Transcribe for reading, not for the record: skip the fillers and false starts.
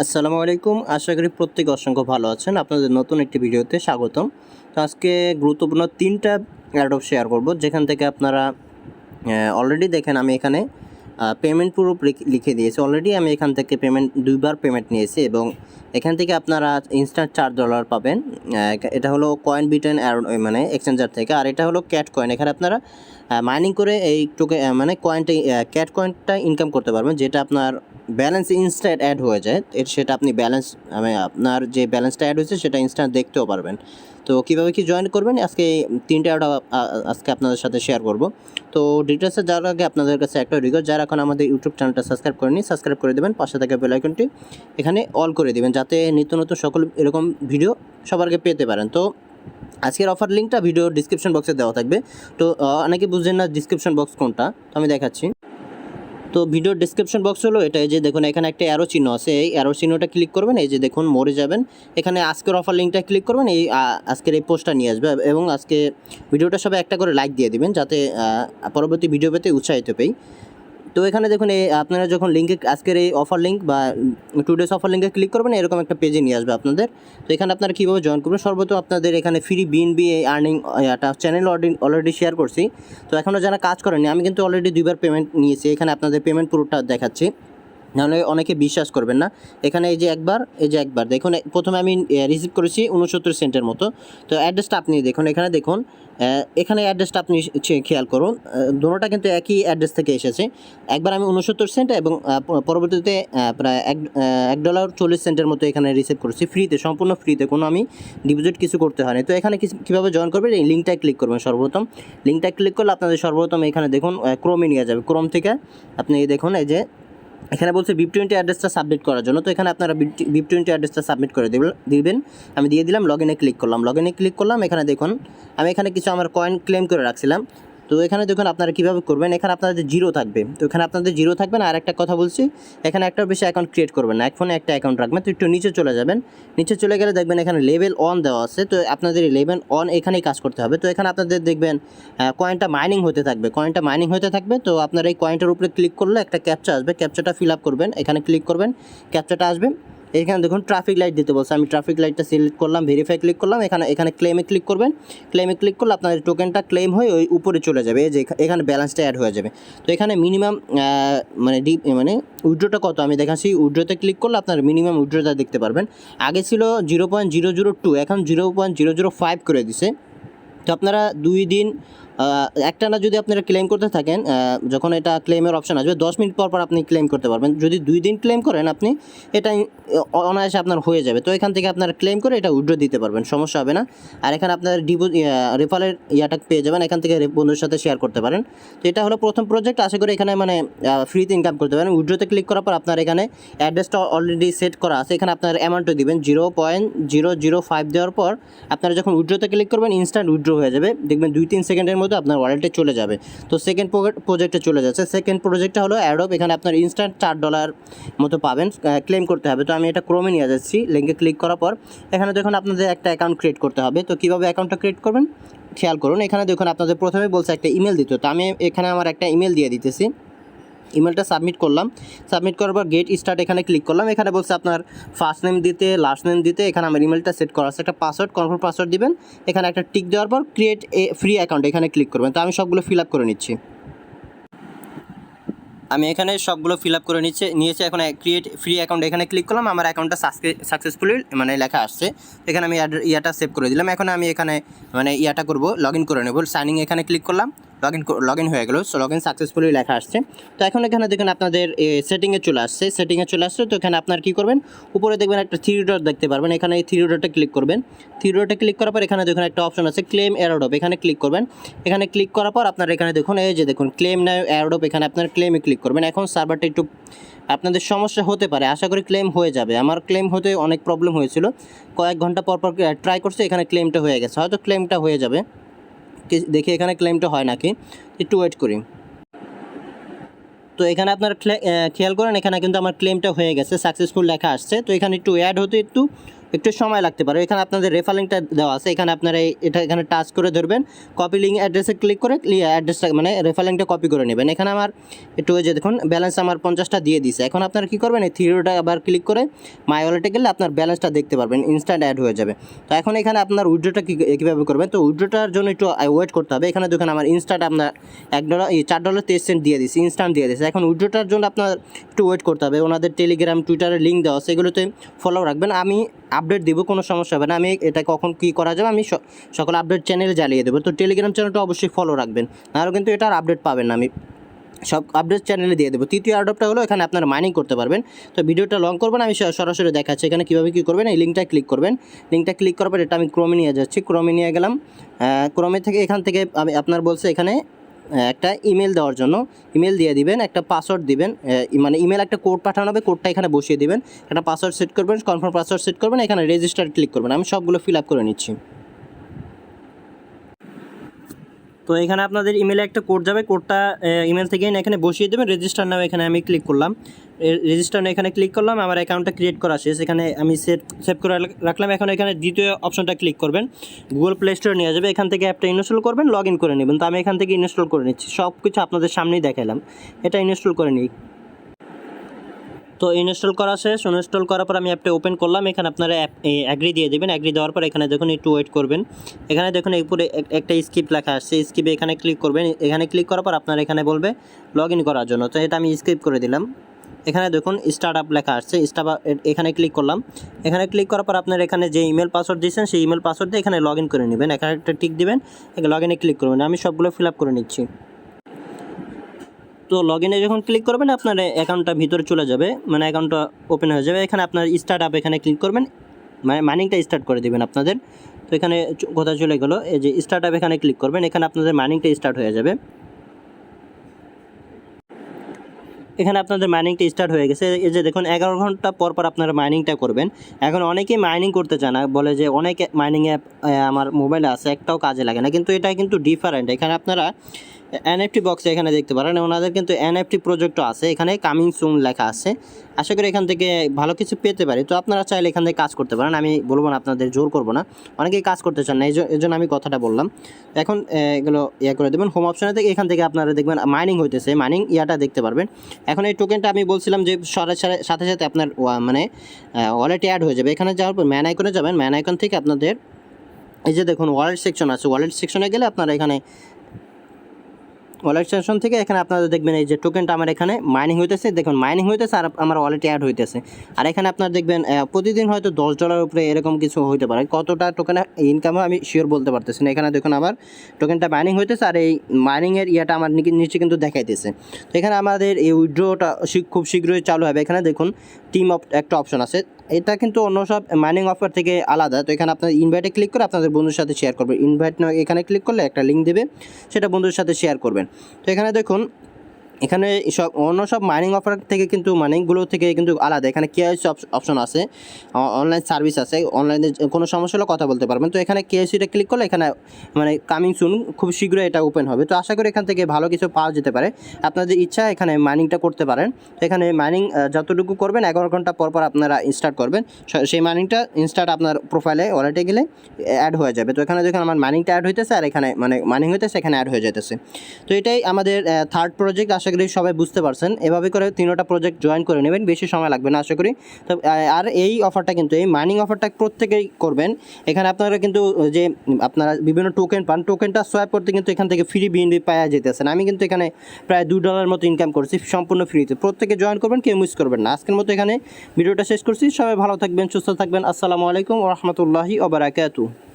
আসসালামু আলাইকুম। আশা করি প্রত্যেকে অসংখ্য ভালো আছেন। আপনাদের নতুন একটি ভিডিওতে স্বাগতম। তো আজকে গুরুত্বপূর্ণ 3টা এয়ারড্রপ শেয়ার করব, যেখান থেকে আপনারা অলরেডি দেখেন আমি এখানে পেমেন্ট প্রুফ লিখে দিয়েছি। অলরেডি আমি এখান থেকে দুইবার পেমেন্ট নিয়েছি এবং এখান থেকে আপনারা ইনস্ট্যান্ট $4 পাবেন। এটা হলো কয়েনবিটেন মানে এক্সচেঞ্জার থেকে, আর এটা হলো ক্যাট কয়েন। এখানে আপনারা মাইনিং করে এই মানে ক্যাট কয়েনটা ইনকাম করতে পারবেন, যেটা আপনার ব্যালেন্স ইনস্ট্যান্ট অ্যাড হয়ে যায়। সেটা আপনি আপনার যে ব্যালেন্সটা অ্যাড হয়েছে সেটা ইনস্ট্যান্ট দেখতেও পারবেন। তো কীভাবে কি জয়েন করবেন আজকে 3টা আজকে আপনাদের সাথে শেয়ার করব। তো ডিটেলসে যাওয়ার আগে আপনাদের কাছে একটা রিকোয়েস্ট, যারা এখন আমাদের ইউটিউব চ্যানেলটা সাবস্ক্রাইব করেনি, সাবস্ক্রাইব করে দেবেন। পাশে থাকা বেল আইকনটি এখানে অল করে দেবেন, যাতে নিত্য নতুন সকল এরকম ভিডিও সবার আগে পেতে পারেন। তো আজকের অফার লিঙ্কটা ভিডিও ডিসক্রিপশন বক্সে দেওয়া থাকবে। তো অনেকে বুঝছেন না ডিসক্রিপশন বক্স কোনটা, তো আমি দেখাচ্ছি। তো ভিডিওর ডিসক্রিপশন বক্স হলো এটা। এই যে দেখুন এখানে একটা অ্যারো চিহ্ন আছে, এই অ্যারো চিহ্নটা ক্লিক করবেন। এই যে দেখুন মোড়ে যাবেন, এখানে আজকের অফার লিঙ্কটা ক্লিক করবেন। এই আজকের এই পোস্টটা নিয়ে আসবে এবং আজকে ভিডিওটা সবাই একটা করে লাইক দিয়ে দিবেন, যাতে পরবর্তী ভিডিও পেতে উৎসাহিত পাই। তো এখানে দেখুন আপনারা যখন লিঙ্কে আজকের এই অফার লিঙ্ক বা 2 ডেজ অফার লিঙ্কে ক্লিক করবেন, এরকম একটা পেজে নিয়ে আসবে আপনাদের। তো এখানে আপনারা কীভাবে জয়েন করবেন, সর্বপ্রথম আপনাদের এখানে ফ্রি Bnb আর্নিং একটা চ্যানেল অলরেডি শেয়ার করছি। তো এখনও যারা কাজ করেনি, আমি কিন্তু অলরেডি 2বার পেমেন্ট নিয়েছি। এখানে আপনাদের পেমেন্ট প্রুফটা দেখাচ্ছি, নাহলে অনেকে বিশ্বাস করবেন না। এখানে এই যে একবার দেখুন, প্রথমে আমি রিসিভ করেছি 69 সেন্টের মতো। তো অ্যাড্রেসটা আপনি দেখুন, এখানে অ্যাড্রেসটা আপনি খেয়াল করুন, দুটোটা কিন্তু একই অ্যাড্রেস থেকে এসেছে। একবার আমি 69 সেন্ট এবং পরবর্তীতে প্রায় $1.40 মতো এখানে রিসিভ করেছি ফ্রিতে, সম্পূর্ণ ফ্রিতে, কোনো আমি ডিপোজিট কিছু করতে হয়নি। তো এখানে কীভাবে জয়েন করবেন, এই লিঙ্কটায় ক্লিক করবেন। সর্বপ্রথম লিঙ্কটায় ক্লিক করলে আপনাদের সর্বপ্রথম এখানে দেখুন ক্রোমে নিয়ে যাবে। ক্রোম থেকে আপনি দেখুন এই যে এখানে বলছে BIP20 অ্যাড্রেসটা সাবমিট করার জন্য। তো এখানে আপনারা BIP20 অ্যাড্রেসটা সাবমিট করে দিবেন। আমি দিয়ে দিলাম, লগইনে ক্লিক করলাম। এখানে দেখুন আমি এখানে কিছু আমার কয়েন ক্লেম করে রাখছিলাম। তো এখানে দেখুন আপনারা কীভাবে করবেন, এখানে আপনাদের জিরো থাকবে। তো এখানে আপনাদের জিরো থাকবে না। আর একটা কথা বলছি, এখানে একটার বেশি অ্যাকাউন্ট ক্রিয়েট করবেন না, এক ফোনে একটা অ্যাকাউন্ট রাখবেন। তো একটু নিচে চলে যাবেন, নিচে চলে গেলে দেখবেন এখানে লেভেল অন দেওয়া আছে। তো আপনাদের এই লেভেল অন এখানেই কাজ করতে হবে। তো এখানে আপনাদের দেখবেন কয়েনটা মাইনিং হতে থাকবে। তো আপনারা এই কয়েনটার উপরে ক্লিক করলে একটা ক্যাপচা আসবে, ক্যাপচাটা ফিল আপ করবেন। এখানে ক্লিক করবেন, ক্যাপচাটা আসবে। এখানে দেখুন ট্রাফিক লাইট দিতে বলছে, আমি ট্রাফিক লাইটটা সিলেক্ট করলাম, ভেরিফাই ক্লিক করলাম। এখানে ক্লেমে ক্লিক করবেন। ক্লেমে ক্লিক করলে আপনাদের টোকেনটা ক্লেম হয়ে ওই উপরে চলে যাবে, যে এখানে ব্যালেন্সটা অ্যাড হয়ে যাবে। তো এখানে মিনিমাম মানে উইথড্রটা কত আমি দেখাচ্ছি। উইথড্রোতে ক্লিক করলে আপনার মিনিমাম উইথড্রোটা দেখতে পারবেন। আগে ছিল 0.002, এখন 0.005 করে দিছে। তো আপনারা 2 দিন একটানা যদি আপনারা ক্লেম করতে থাকেন, যখন এটা ক্লেমের অপশান আসবে 10 মিনিট পর আপনি ক্লেম করতে পারবেন। যদি 2 দিন ক্লেম করেন আপনি, এটা অনায়াসে আপনার হয়ে যাবে। তো এখান থেকে আপনারা ক্লেম করে এটা উইথড্র দিতে পারবেন, সমস্যা হবে না। আর এখানে আপনার রেফারের ইয়াটা পেয়ে যাবেন, এখান থেকে বন্ধুর সাথে শেয়ার করতে পারেন। তো এটা হলো প্রথম প্রজেক্ট। আশা করি এখানে মানে ফ্রিতে ইনকাম করতে পারেন। উইথড্রোতে ক্লিক করার পর আপনার এখানে অ্যাড্রেসটা অলরেডি সেট করা আছে। এখানে আপনার অ্যামাউন্টও দিবেন 0.005 দেওয়ার পর আপনারা যখন উইথড্রোতে ক্লিক করবেন, ইনস্ট্যান্ট উইথড্র হয়ে যাবে। দেখবেন 2-3 সেকেন্ডের মধ্যে আপনার ওয়ালেটে চলে যাবে। তো সেকেন্ড প্রজেক্টে চলে যাচ্ছে। সেকেন্ড প্রজেক্টটা হলো অ্যাড্রপ। এখানে আপনার ইনস্ট্যান্ট $4 মতো পাবেন, ক্লেম করতে হবে। তো আমি এটা ক্রোমে নিয়ে যাচ্ছি। লিঙ্কে ক্লিক করার পর এখানে দেখুন আপনাদের একটা অ্যাকাউন্ট ক্রিয়েট করতে হবে। তো কীভাবে অ্যাকাউন্টটা ক্রিয়েট করবেন খেয়াল করুন। এখানে দেখুন আপনাদের প্রথমে বলছে একটা ইমেল দিতে। তো আমি এখানে আমার একটা ইমেল দিয়ে দিতেছি। ইমেলটা সাবমিট করলাম। সাবমিট করার পর গেট স্টার্ট এখানে ক্লিক করলাম। এখানে বলছে আপনার ফার্স্ট নেম দিতে, লাস্ট নেম দিতে। এখানে আমার ইমেলটা সেট করা আছে, একটা পাসওয়ার্ড, কনফার্ম পাসওয়ার্ড দিবেন। এখানে একটা টিক দেওয়ার পর ক্রিয়েট এ ফ্রি অ্যাকাউন্ট এখানে ক্লিক করবেন। তো আমি সবগুলো ফিল আপ করে নিচ্ছি। আমি এখানে সবগুলো ফিল আপ করে নিয়েছি। এখন ক্রিয়েট ফ্রি অ্যাকাউন্ট এখানে ক্লিক করলাম। আমার অ্যাকাউন্টটা সাকসেসফুলি মানে লেখা আসছে। এখানে আমি ইয়াটা সেভ করে দিলাম। এখন আমি এখানে মানে ইয়াটা করব, লগ ইন করে নেব। সাইনিং এখানে ক্লিক করলাম, লগ ইন হয়ে গেল। সো লগ ইন সাকসেসফুলি লেখা আসছে। তো এখন এখানে দেখুন আপনাদের সেটিংয়ে চলে আসছে। তো এখানে আপনার কী করবেন, উপরে দেখবেন একটা 3 ডট দেখতে পারবেন। এখানে এই 3 ডটে ক্লিক করবেন। 3 ডটে ক্লিক করার পর এখানে দেখুন একটা অপশন আছে ক্লেম এয়ারড্রপ, এখানে ক্লিক করবেন। এখানে ক্লিক করার পর আপনার এখানে দেখুন এই যে দেখুন ক্লেম নাও এয়ারড্রপ, এখানে আপনার ক্লেমে ক্লিক করবেন। এখন সার্ভারটা একটু আপনাদের সমস্যা হতে পারে, আশা করি ক্লেম হয়ে যাবে। আমার ক্লেম হতে অনেক প্রবলেম হয়েছিল, কয়েক ঘন্টা পর ট্রাই করছে, এখানে ক্লেমটা হয়ে গেছে। হয়তো ক্লেমটা হয়ে যাবে, দেখি এখানে ক্লেমটা হয় নাকি, একটু ওয়েট করি। তো এখানে আপনারা খেয়াল করেন, এখানে কিন্তু আমার ক্লেমটা হয়ে গেছে, সাকসেসফুল লেখা আসছে। তো এখানে একটু অ্যাড হতে একটু একটু সময় লাগতে পারে। এখানে আপনাদের রেফার লিঙ্কটা দেওয়া আছে, এখানে আপনারা এটা এখানে টাচ করে ধরবেন, কপি লিঙ্ক অ্যাড্রেসে ক্লিক করে অ্যাড্রেসটা মানে রেফার লিঙ্কটা কপি করে নেবেন। এখানে আমার একটু ওই যে দেখুন ব্যালেন্স আমার 50টা দিয়ে দিছে। এখন আপনারা কী করবেন, এই থ্রিটা আবার ক্লিক করে মাই ওয়ালেটে গেলে আপনার ব্যালেন্সটা দেখতে পারবেন, ইনস্ট্যান্ট অ্যাড হয়ে যাবে। তো এখন এখানে আপনার উইথড্রটা কীভাবে করবেন, তো উইথড্রটার জন্য একটু ওয়েট করতে হবে। এখানে দেখুন আমার ইনস্ট্যান্ট আপনার $4.23 দিয়ে দিচ্ছে, ইনস্ট্যান্ট দিয়ে দিচ্ছে। এখন উইথড্রটার জন্য আপনার একটু ওয়েট করতে হবে। ওনাদের টেলিগ্রাম টুইটারের লিঙ্ক দেওয়া আছে, এগুলোতে ফলো রাখবেন। আমি আপডেট দিব, কোনো সমস্যা হবে না। আমি এটা কখন কী করা যাবে আমি সকল আপডেট চ্যানেলে জ্বালিয়ে দেবো। তো টেলিগ্রাম চ্যানেলটা অবশ্যই ফলো রাখবেন, নাহলে কিন্তু এটার আপডেট পাবেন না। আমি সব আপডেট চ্যানেলে দিয়ে দেবো। তৃতীয় এয়ারড্রপটা হলো এখানে আপনারা মাইনিং করতে পারবেন। তো ভিডিওটা লং করবেন, আমি সরাসরি দেখাচ্ছি এখানে কীভাবে কী করবেন। এই লিঙ্কটা ক্লিক করবেন, লিঙ্কটা ক্লিক করার পর এটা আমি ক্রোমে নিয়ে যাচ্ছি, ক্রোমে নিয়ে গেলাম। ক্রোমে থেকে এখান থেকে আমি আপনার বলছে এখানে একটা ইমেল দেওয়ার জন্য ইমেল দিয়ে দিবেন, একটা পাসওয়ার্ড দিবেন, মানে ইমেল একটা কোড পাঠানো হবে, কোডটা এখানে বসিয়ে দিবেন, একটা পাসওয়ার্ড সেট করবেন, কনফার্ম পাসওয়ার্ড সেট করবেন, এখানে রেজিস্টার ক্লিক করবেন। আমি সবগুলো ফিল আপ করে নিচ্ছি। তো এখানে আপনাদের ইমেলে একটা কোড যাবে, কোডটা ইমেল থেকে এখানে বসিয়ে দেবেন। রেজিস্টার নাও এখানে আমি ক্লিক করলাম, রেজিস্টার এখানে ক্লিক করলাম, আমার অ্যাকাউন্টটা ক্রিয়েট করা শেষ। এখানে আমি সেভ করে রাখলাম। এখন এখানে দ্বিতীয় অপশনটা ক্লিক করবেন, গুগল প্লে স্টোরে নিয়ে যাবে, এখান থেকে অ্যাপটা ইনস্টল করবেন, লগ ইন করে নেবেন। তো আমি এখান থেকে ইনস্টল করে নিচ্ছি, সব কিছু আপনাদের সামনেই দেখালাম। এটা ইনস্টল করে নিই। তো ইনস্টল করা শেষ। ইনস্টল করার পর আমি অ্যাপটা ওপেন করলাম। এখানে আপনারা অ্যাগ্রি দিয়ে দেবেন, অ্যাগ্রি দেওয়ার পর এখানে দেখুন একটু ওয়েট করবেন। এখানে দেখুন উপরে একটা স্কিপ লেখা আসছে, স্কিপে এখানে ক্লিক করবেন। এখানে ক্লিক করার পর আপনার এখানে বলবে লগ ইন করার জন্য, তো এটা আমি স্কিপ করে দিলাম। এখানে দেখুন স্টার্ট আপ লেখা আসছে, এখানে ক্লিক করলাম। এখানে ক্লিক করার পর আপনার এখানে যে ইমেল পাসওয়ার্ড দিয়েছেন সেই ইমেল পাসওয়ার্ড দিয়ে এখানে লগ ইন করে নেবেন। এখানে একটা টিক দিবেন, লগ ইনে ক্লিক করবেন। আমি সবগুলো ফিল আপ করে নিচ্ছি। তো লগ ইনে যখন ক্লিক করবেন আপনার অ্যাকাউন্টটা ভিতরে চলে যাবে, মানে অ্যাকাউন্টটা ওপেন হয়ে যাবে। এখানে আপনার স্টার্ট আপ এখানে ক্লিক করবেন, মানে মাইনিংটা স্টার্ট করে দেবেন আপনাদের। তো এখানে কোথায় চলে গেলো, এই যে স্টার্ট আপ এখানে ক্লিক করবেন, এখানে আপনাদের মাইনিংটা স্টার্ট হয়ে যাবে। এখানে আপনাদের মাইনিংটা স্টার্ট হয়ে গেছে। এই যে দেখুন 11 ঘন্টা পর পর আপনারা মাইনিংটা করবেন। এখন অনেকেই মাইনিং করতে চায় না, বলে যে অনেক মাইনিং অ্যাপ আমার মোবাইলে আছে, একটাও কাজে লাগে না, কিন্তু এটা কিন্তু ডিফারেন্ট। এখানে আপনারা এনএফটি বক্সে এখানে দেখতে পারেন, ওনাদের কিন্তু এনএফটি প্রজেক্টও আছে, এখানে কামিং সুন লেখা আছে। আশা করি এখান থেকে ভালো কিছু পেতে পারি। তো আপনারা চাইলে এখান থেকে কাজ করতে পারেন, আমি বলবো না, আপনাদের জোর করবো না, অনেকেই কাজ করতে চান না, এই জন্য আমি কথাটা বললাম। এখন এগুলো করে দেবেন। হোম অপশনে থেকে এখান থেকে আপনারা দেখবেন মাইনিং হইতেছে, মাইনিং ইয়াটা দেখতে পারবেন। এখন এই টোকেনটা আমি বলছিলাম যে সাথে সাথে আপনার মানে ওয়ালেটে অ্যাড হয়ে যাবে। এখানে যাওয়ার পর ম্যান আইকনে যাবেন, ম্যান আইকন থেকে আপনাদের এই যে দেখুন ওয়ালেট সেকশন আছে, ওয়ালেট সেকশনে গেলে আপনারা এখানে ওয়ালেট সেকশন থেকে এখানে আপনারা দেখবেন এই যে টোকেনটা আমার এখানে মাইনিং হইতেছে, দেখুন মাইনিং হইতেছে আর আমার ওয়ালেটে অ্যাড হইতেছে। আর এখানে আপনারা দেখবেন প্রতিদিন হয়তো $10 উপরে এরকম কিছু হইতে পারে, কতটা টোকেনে ইনকামও আমি শিওর বলতে পারতেছি না। এখানে দেখুন আমার টোকেনটা মাইনিং হইতেছে আর এই মাইনিংয়ের ইয়াটা আমার নিচে কিন্তু দেখাইতেছে। তো এখানে আমাদের এই উইথড্রটা খুব শীঘ্রই চালু হবে। এখানে দেখুন টিম একটা অপশন আছে, এটা কিন্তু অন্য সব মাইনিং অফার থেকে আলাদা। তো এখানে আপনার ইনভাইটে ক্লিক করে আপনাদের বন্ধুর সাথে শেয়ার করবেন। ইনভাইট এখানে ক্লিক করলে একটা লিঙ্ক দেবে, সেটা বন্ধুর সাথে শেয়ার করবেন। তো এখানে দেখুন এখানে অন্য সব মাইনিং অফার থেকে কিন্তু মাইনিংগুলো থেকে কিন্তু আলাদা। এখানে কেওয়াইসি অপশন আছে, অনলাইন সার্ভিস আছে, অনলাইনে কোনো সমস্যা হলে কথা বলতে পারবেন। তো এখানে কেওয়াইসিটা ক্লিক করলে এখানে মানে কামিং সুন খুব শীঘ্রই এটা ওপেন হবে। তো আশা করি এখান থেকে ভালো কিছু পাওয়া যেতে পারে, আপনাদের ইচ্ছা এখানে মাইনিংটা করতে পারেন। তো এখানে মাইনিং যতটুকু করবেন 11 ঘন্টা পর পর আপনারা স্টার্ট করবেন, সেই মাইনিংটা ইনস্টার্ট আপনার প্রোফাইলে ওয়ালেটে গেলে অ্যাড হয়ে যাবে। তো এখানে দেখুন আমার মাইনিংটা অ্যাড হইতেছে আর এখানে মানে মাইনিং হইতেছে, এখানে অ্যাড হয়ে যেতেছে। তো এটাই আমাদের থার্ড প্রজেক্ট। আশা করি সবাই বুঝতে পারছেন। এভাবে করে 3টা প্রজেক্ট জয়েন করে নেবেন, বেশি সময় লাগবে না আশা করি। তো আর এই অফারটা কিন্তু এই মাইনিং অফারটা প্রত্যেকেই করবেন। এখানে আপনারা কিন্তু যে আপনারা বিভিন্ন টোকেন পান, টোকেনটা সোয়াইপ করতে কিন্তু এখান থেকে ফ্রি বিএনবি পাওয়া যেতেছেন। আমি কিন্তু এখানে প্রায় $2 মতো ইনকাম করছি সম্পূর্ণ ফ্রিতে। প্রত্যেকে জয়েন করবেন, কেউ মিস করবেন না। আজকের মতো এখানে ভিডিওটা শেষ করছি। সবাই ভালো থাকবেন, সুস্থ থাকবেন। আসসালামু আলাইকুম ওয়া রাহমাতুল্লাহি ওয়া বারাকাতুহু।